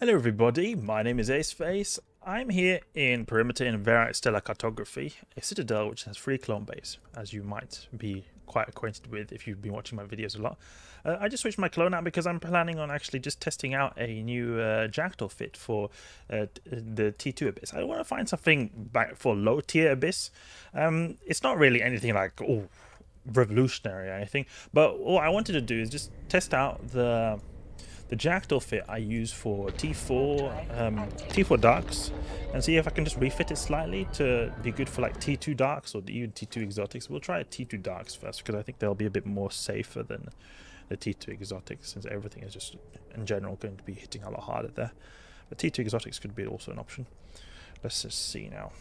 Hello everybody, my name is Aceface. I'm here in Perimeter in Variant Stellar Cartography, a citadel which has 3 clone base, as you might be quite acquainted with if you've been watching my videos a lot. I just switched my clone out because I'm planning on actually just testing out a new Jackdaw fit for the T2 Abyss. I want to find something back for low tier Abyss. It's not really anything like revolutionary or anything, but what I wanted to do is just test out the Jackdaw fit I use for T4 Darks and see if I can just refit it slightly to be good for like T2 Darks or even T2 Exotics. We'll try T2 Darks first because I think they'll be a bit more safer than the T2 Exotics, since everything is just in general going to be hitting a lot harder there. But T2 Exotics could be also an option. Let's just see now.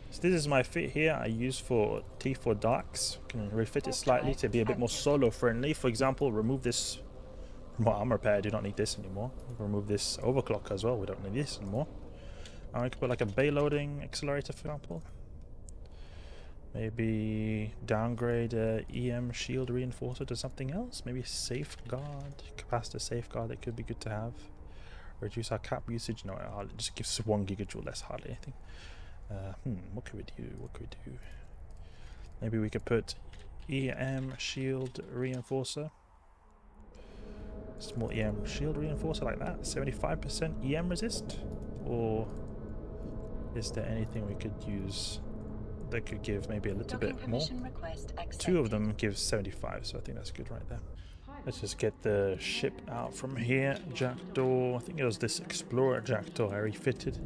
So this is my fit here I use for T4 Darks. Can refit it slightly to be a bit more solo friendly. For example, remove this armor repair. I do not need this anymore. Remove this overclock as well. We don't need this anymore. I could put like a bay loading accelerator, for example. Maybe downgrade EM shield reinforcer to something else. Maybe safeguard, capacitor safeguard. That could be good to have. Reduce our cap usage. No, it just gives 1 gigajoule less, hardly anything. What could we do? What could we do? Maybe we could put EM shield reinforcer. Small EM shield reinforcer like that, 75% EM resist, or is there anything we could use that could give maybe a little bit more? 2 of them give 75, so I think that's good right there. Let's just get the ship out from here. Jackdaw, I think it was this Explorer Jackdaw I refitted.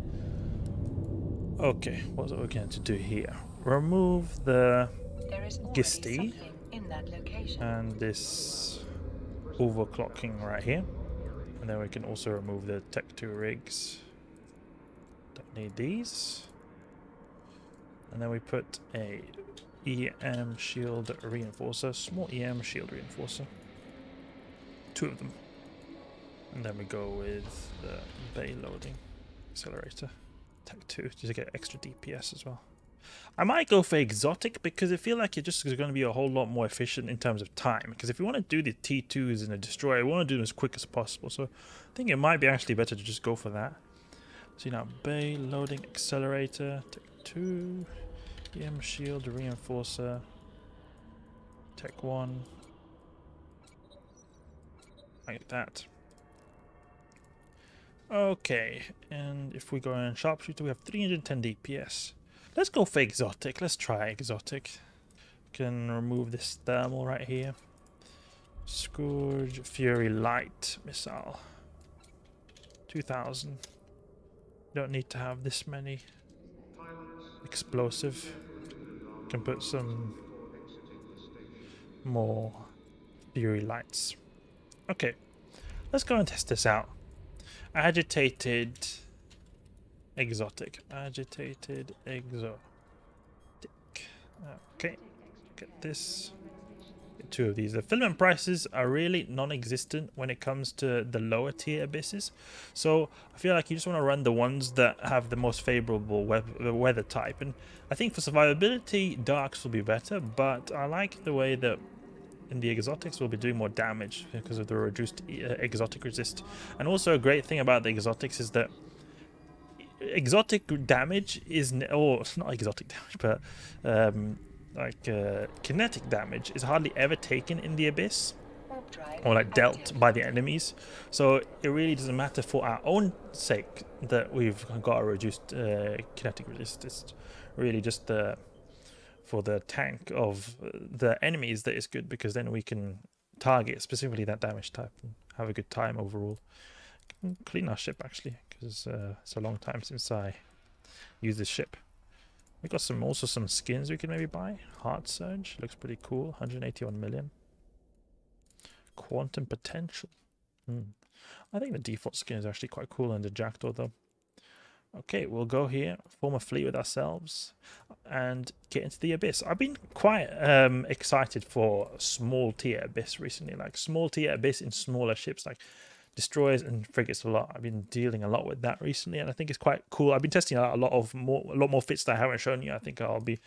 Okay, what's we're going to do here? Remove the Gistum and this overclocking right here, and then we can also remove the Tech 2 rigs. Don't need these. And then we put a EM shield reinforcer, small EM shield reinforcer, 2 of them, and then we go with the bay loading accelerator, Tech 2, just to get extra DPS as well. I might go for exotic because I feel like it just is going to be a whole lot more efficient in terms of time. Because if you want to do the T2s in a destroyer, we want to do them as quick as possible. So I think it might be actually better to just go for that. See now, bay loading accelerator, Tech 2, EM shield reinforcer, Tech 1, like that. Okay, and if we go in sharpshooter, we have 310 DPS. Let's go for exotic. Let's try exotic. Can remove this thermal right here. Scourge, Fury Light missile. 2000. Don't need to have this many. Explosive. Can put some more Fury Lights. Okay, let's go and test this out. Agitated. Exotic. Agitated exotic. Okay, get this. Get 2 of these. The filament prices are really non-existent when it comes to the lower tier abysses. So I feel like you just want to run the ones that have the most favorable weather type. And I think for survivability, darks will be better. But I like the way that in the exotics we'll be doing more damage because of the reduced exotic resist. And also a great thing about the exotics is that exotic damage is, or not exotic damage, but kinetic damage is hardly ever taken in the abyss or like dealt by the enemies. So it really doesn't matter for our own sake that we've got a reduced kinetic resist. It's really just for the tank of the enemies that is good, because then we can target specifically that damage type and have a good time overall. Clean our ship actually, because it's a long time since I used this ship. We got also some skins we can maybe buy. Heart Surge looks pretty cool. 181 million. Quantum Potential. I think the default skin is actually quite cool in the Jackdaw though. Okay, we'll go here, form a fleet with ourselves, and get into the Abyss. I've been quite excited for small tier Abyss recently, like small tier Abyss in smaller ships, like destroyers and frigates a lot. I've been dealing a lot with that recently, and I think it's quite cool. I've been testing out a lot more fits that I haven't shown you. I think I'll be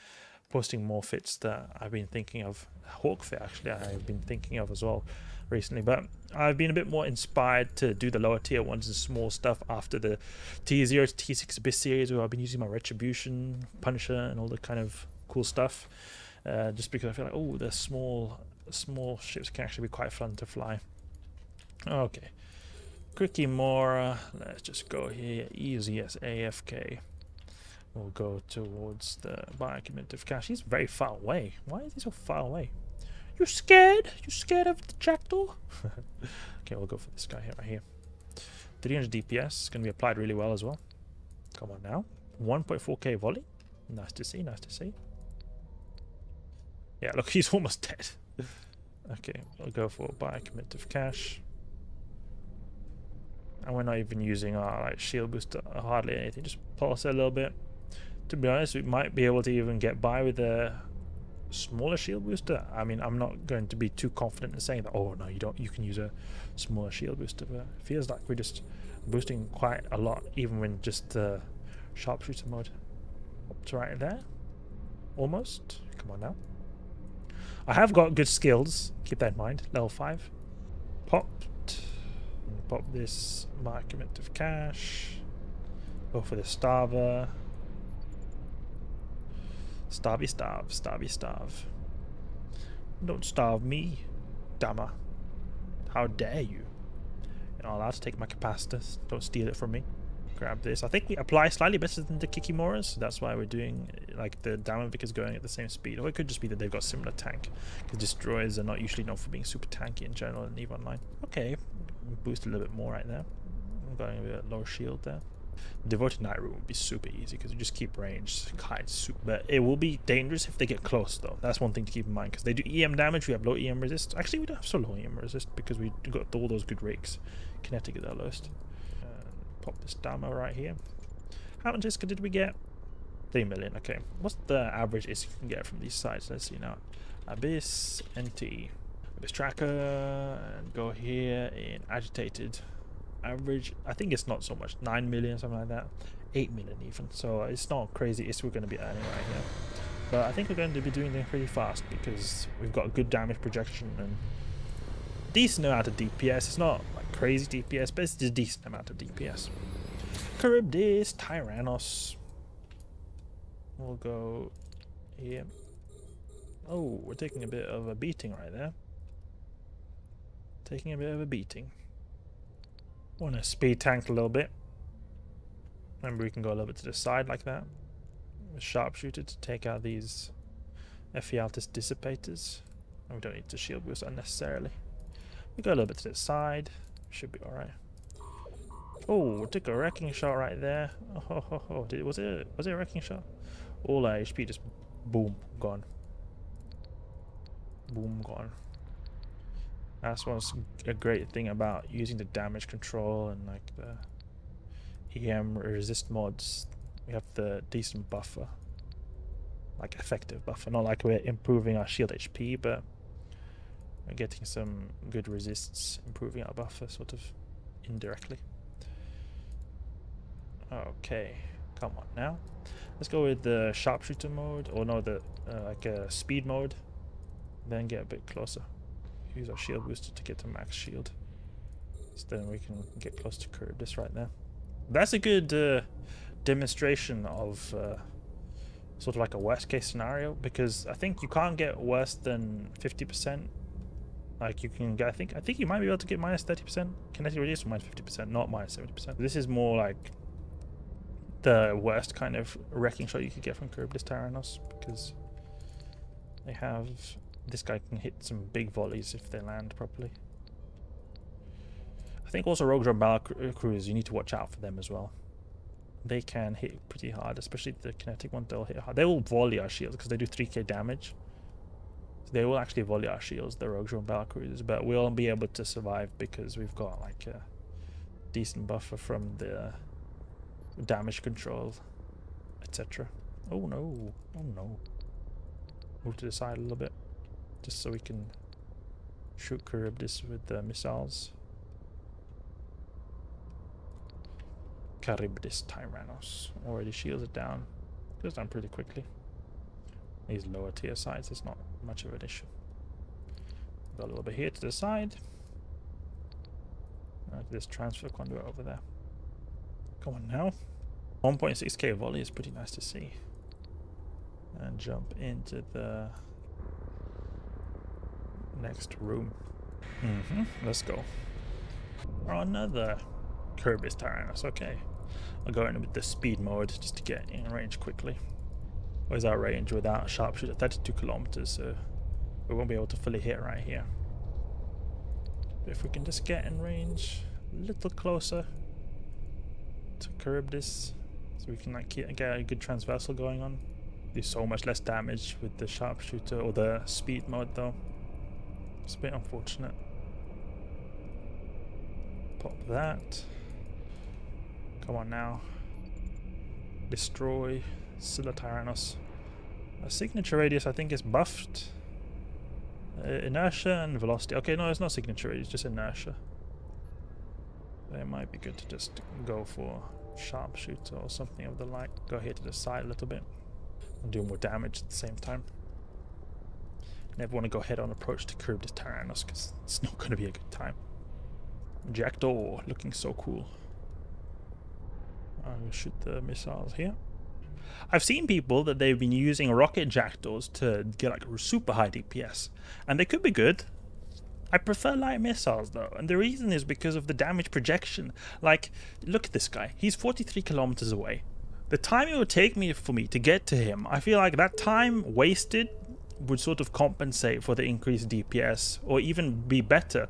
posting more fits that I've been thinking of. Hawk fit actually I've been thinking of as well. recently, but I've been a bit more inspired to do the lower tier ones and small stuff after the T0 to T6 Abyss series, where I've been using my Retribution, Punisher, and all the kind of cool stuff. Just because I feel like, oh, the small ships can actually be quite fun to fly. Okay, Quickie Mora. Let's just go here, easy as AFK. We'll go towards the Bioaccumulative Cache. He's very far away. Why is he so far away? You scared? You scared of the Jackdaw? Okay, we'll go for this guy here, right here. 300 DPS. Going to be applied really well as well. Come on now. 1.4k volley. Nice to see, nice to see. Yeah, look, he's almost dead. Okay, we'll go for Bioaccumulative Cache. And we're not even using our like shield booster, hardly anything. Just pulse it a little bit. To be honest, we might be able to even get by with a smaller shield booster. I mean, I'm not going to be too confident in saying that, oh no, you don't, you can use a smaller shield booster, but it feels like we're just boosting quite a lot, even when just sharpshooter mode. Up to right there. Almost. Come on now. I have got good skills, keep that in mind. Level 5. Popped. Pop this Bioaccumulative Cache. Go for the Starver. Starvey starve, starvey starve. Don't starve me, dammer. How dare you? You're not allowed to take my Capacitor. Don't steal it from me. Grab this. I think we apply slightly better than the Kikimoras, so that's why we're doing like the Damavik is going at the same speed. Or it could just be that they've got similar tank, because destroyers are not usually known for being super tanky in general in EVE Online. Okay, boost a little bit more right there. I'm going a bit lower shield there. Devoted Night Room would be super easy because you just keep range, but it will be dangerous if they get close though. That's one thing to keep in mind, because they do EM damage. We have low EM resist. Actually, we don't have so low EM resist because we got all those good rakes. Kinetic is our lowest. Pop this Damo right here. How much ISCA did we get? 3 million. Okay, what's the average ISCA you can get from these sites? Let's see now. Abyss, NT, Abyss Tracker, and go here in Agitated. Average, I think it's not so much, 9 million, something like that, 8 million even, so it's not crazy. It's we're going to be earning right here, but I think we're going to be doing them pretty fast because we've got good damage projection and decent amount of DPS. It's not like crazy DPS, but it's a decent amount of DPS. Charybdis, Tyrannos. We'll go here. Oh, we're taking a bit of a beating right there. Taking a bit of a beating. Want to speed tank a little bit. Remember, we can go a little bit to the side like that. With sharpshooter to take out these Ephialtes dissipators. And we don't need to shield boost unnecessarily. We go a little bit to the side. Should be alright. Oh, took a wrecking shot right there. Oh. Was it a wrecking shot? All our HP just boom, gone. Boom, gone. That's what's a great thing about using the damage control and like the EM resist mods. We have the decent buffer, like effective buffer. Not like we're improving our shield HP, but we're getting some good resists, improving our buffer sort of indirectly. Okay, come on now. Let's go with the sharpshooter mode, or no, the like a speed mode. Then get a bit closer. Use our shield booster to get to max shield. So then we can get close to Charybdis right there. That's a good demonstration of sort of like a worst case scenario, because I think you can't get worse than 50%. Like you can get, I think you might be able to get minus 30%. Kinetic radius or minus 50%, not minus 70%. This is more like the worst kind of wrecking shot you could get from Charybdis Tyrannos, because they have, this guy can hit some big volleys if they land properly. I think also Rogue Drone Battle Crews, you need to watch out for them as well. They can hit pretty hard, especially the kinetic one. They'll hit hard. They will volley our shields because they do 3k damage. So they will actually volley our shields, the Rogue Drone Battle Cruisers, but we'll be able to survive because we've got like a decent buffer from the damage control, etc. Oh no, oh no. Move to the side a little bit, just so we can shoot Charybdis with the missiles. Charybdis Tyrannos. Already shielded down. Goes down pretty quickly. These lower tier sides, it's not much of an issue. Go a little bit here to the side. This transfer conduit over there. Come on now. 1.6k volley is pretty nice to see. And jump into the next room. Let's go. Oh, another Kirby's Tyrannus. Okay. I'll go in with the speed mode just to get in range quickly. What is our range without sharpshooter? 32 kilometers, so we won't be able to fully hit right here. But if we can just get in range a little closer to curb this, so we can like get a good transversal going on. Do so much less damage with the sharpshooter or the speed mode though. It's a bit unfortunate. Pop that. Come on now. Destroy Scylla Tyrannus. A signature radius I think is buffed. Inertia and velocity. Okay, no, it's not signature radius, just inertia. It might be good to just go for sharpshooter or something of the like. Go here to the side a little bit and do more damage at the same time. Never want to go head on approach to curb this Tyrannus because it's not going to be a good time. Jackdaw looking so cool. I'm going to shoot the missiles here. I've seen people that they've been using rocket Jackdaws to get like super high DPS, and they could be good. I prefer light missiles though, and the reason is because of the damage projection. Like, look at this guy. He's 43 kilometers away. The time it would take for me to get to him, I feel like that time wasted would sort of compensate for the increased DPS, or even be better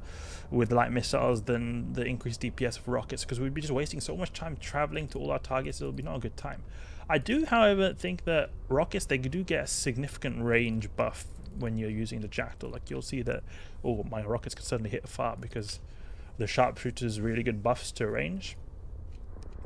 with light missiles than the increased DPS of rockets, because we'd be just wasting so much time traveling to all our targets. It'll be not a good time. I do, however, think that rockets, they do get a significant range buff when you're using the Jackdaw. Like, you'll see that, oh, my rockets can suddenly hit far because the sharpshooter's really good buffs to range.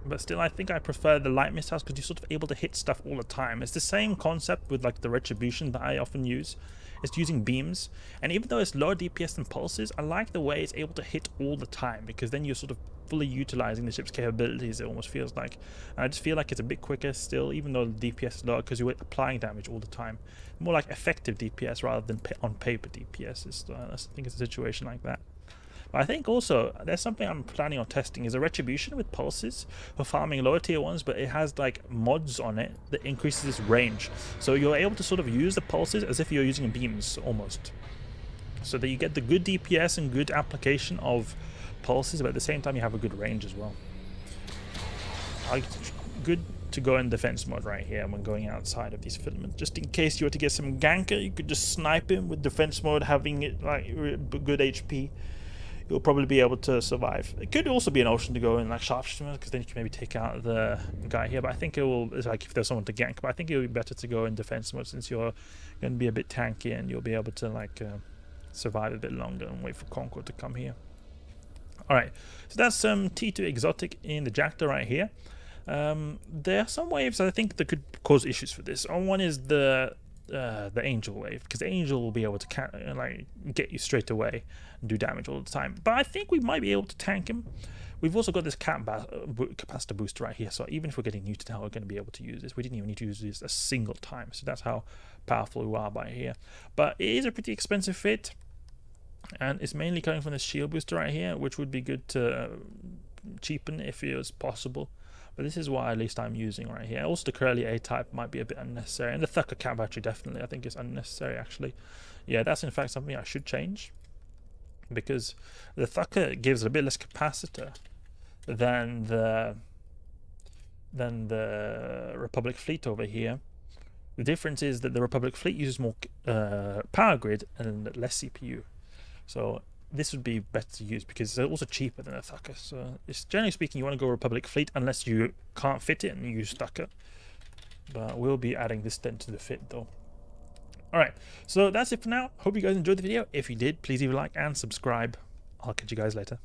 But still, I think I prefer the light missiles because you're sort of able to hit stuff all the time. It's the same concept with like the retribution that I often use. It's using beams, and even though it's lower DPS than pulses, I like the way it's able to hit all the time, because then you're sort of fully utilizing the ship's capabilities, it almost feels like. And I just feel like it's a bit quicker still, even though the DPS is lower, because you're applying damage all the time. More like effective DPS rather than on paper DPS. I think it's a situation like that. But I think also there's something I'm planning on testing is a retribution with pulses for farming lower tier ones, but it has like mods on it that increases its range. So you're able to sort of use the pulses as if you're using beams almost. So that you get the good DPS and good application of pulses, but at the same time you have a good range as well. Good to go in defense mode right here when going outside of these filaments. Just in case you were to get some ganker, you could just snipe him with defense mode, having it like good HP. You'll probably be able to survive. It could also be an option to go in like sharpshooter, because then you can maybe take out the guy here. But I think it will, it's like if there's someone to gank. But I think it would be better to go in defense mode, since you're going to be a bit tanky and you'll be able to like survive a bit longer and wait for Concord to come here. Alright, so that's some T2 exotic in the Jackdaw right here. There are some waves I think that could cause issues for this. One is the angel wave, because the angel will be able to like get you straight away and do damage all the time. But I think we might be able to tank him. We've also got this capacitor booster right here, so even if we're getting new to now, we're going to be able to use this. We didn't even need to use this a single time, so that's how powerful we are by here. But it is a pretty expensive fit, and it's mainly coming from this shield booster right here, which would be good to cheapen if it was possible. But this is what at least I'm using right here. Also the Coreli A-type might be a bit unnecessary, and the Thucker cat battery definitely I think is unnecessary actually. Yeah, that's in fact something I should change, because the Thucker gives a bit less capacitor than the Republic fleet over here. The difference is that the Republic fleet uses more power grid and less CPU. So this would be better to use because it's also cheaper than a Thucker. So it's, generally speaking, you want to go Republic fleet unless you can't fit it and you use Thucker. But we'll be adding this then to the fit though. Alright, so that's it for now. Hope you guys enjoyed the video. If you did, please leave a like and subscribe. I'll catch you guys later.